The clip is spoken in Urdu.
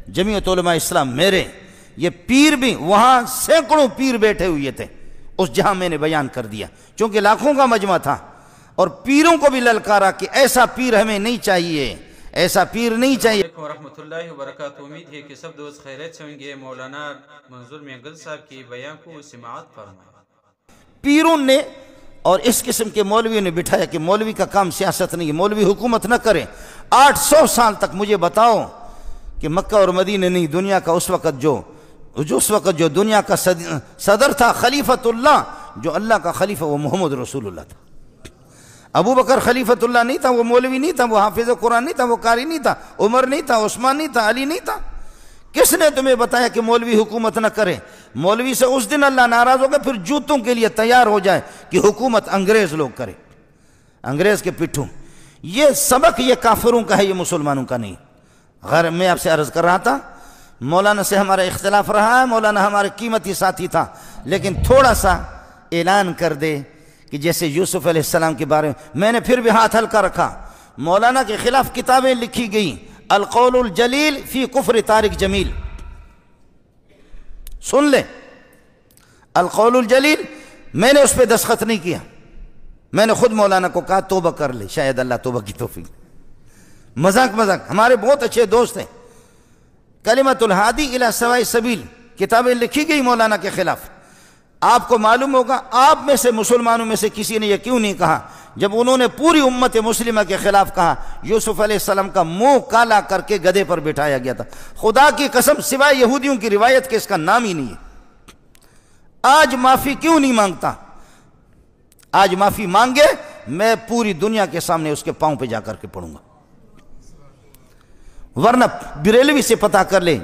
جمعیت علماء اسلام میرے، یہ پیر بھی وہاں سینکڑوں پیر بیٹھے ہوئے تھے اس جہاں میں نے بیان کر دیا، چونکہ لاکھوں کا مجمع تھا، اور پیروں کو بھی للکارا کہ ایسا پیر ہمیں نہیں چاہیے، ایسا پیر نہیں چاہیے۔ السلام علیکم ورحمۃ اللہ وبرکاتہ۔ امید ہے کہ سب دوست خیریت سے ہوں گے۔ مولانا منظور مینگل صاحب کی بیان کو سماعت فرمائیں۔ پیروں نے اور اس قسم کے مولویوں نے بٹھایا کہ مولوی کا کام سیاست نہیں ہے، مولوی حکومت نہ کرے۔ 800 سال تک مجھے بتاؤ کہ مکہ اور مدینہ نہیں، دنیا کا اس وقت جو دنیا کا صدر تھا، خلیفۃ اللہ، جو اللہ کا خلیفہ، وہ محمد رسول اللہ تھا۔ ابو بکر خلیفۃ اللہ نہیں تھا، وہ مولوی نہیں تھا، وہ حافظ قرآن نہیں تھا، وہ قاری نہیں تھا، عمر نہیں تھا، عثمان نہیں تھا، علی نہیں تھا۔ کس نے تمہیں بتایا کہ مولوی حکومت نہ کرے؟ مولوی سے اس دن اللہ ناراض ہوگا، پھر جوتوں کے لیے تیار ہو جائے کہ حکومت انگریز لوگ کرے، انگریز کے پٹھوں۔ یہ سبق یہ کافروں کا ہے، یہ مسلمانوں کا نہیں۔ غیر میں آپ سے عرض کر رہا تھا، مولانا سے ہمارا اختلاف رہا ہے، مولانا ہمارے قیمتی ساتھی تھا، لیکن تھوڑا سا اعلان کر دے کہ جیسے یوسف علیہ السلام کے بارے میں نے پھر بھی ہاتھ ہلکا رکھا، مولانا کے خلاف کتابیں لکھی گئیں، القول الجلیل فی کفر طارق جمیل، سن لے، القول الجلیل، میں نے اس پہ دستخط نہیں کیا، میں نے خود مولانا کو کہا توبہ کر لے، شاید اللہ توبہ کی توفیق۔ مذاق ہمارے بہت اچھے دوست ہیں، کلمۃ الہادی الی سواء السبیل کتابیں لکھی گئی مولانا کے خلاف۔ آپ کو معلوم ہوگا، آپ میں سے مسلمانوں میں سے کسی نے یہ کیوں نہیں کہا جب انہوں نے پوری امت مسلمہ کے خلاف کہا، یوسف علیہ السلام کا منہ کالا کر کے گدھے پر بٹھایا گیا تھا۔ خدا کی قسم سوائے یہودیوں کی روایت کے اس کا نام ہی نہیں ہے۔ آج معافی کیوں نہیں مانگتا؟ آج معافی مانگے، میں پوری دنیا کے سامنے اس کے پاؤں پہ جا کر کے پڑوں گا، ورنہ بریلوی سے پتہ کر لے،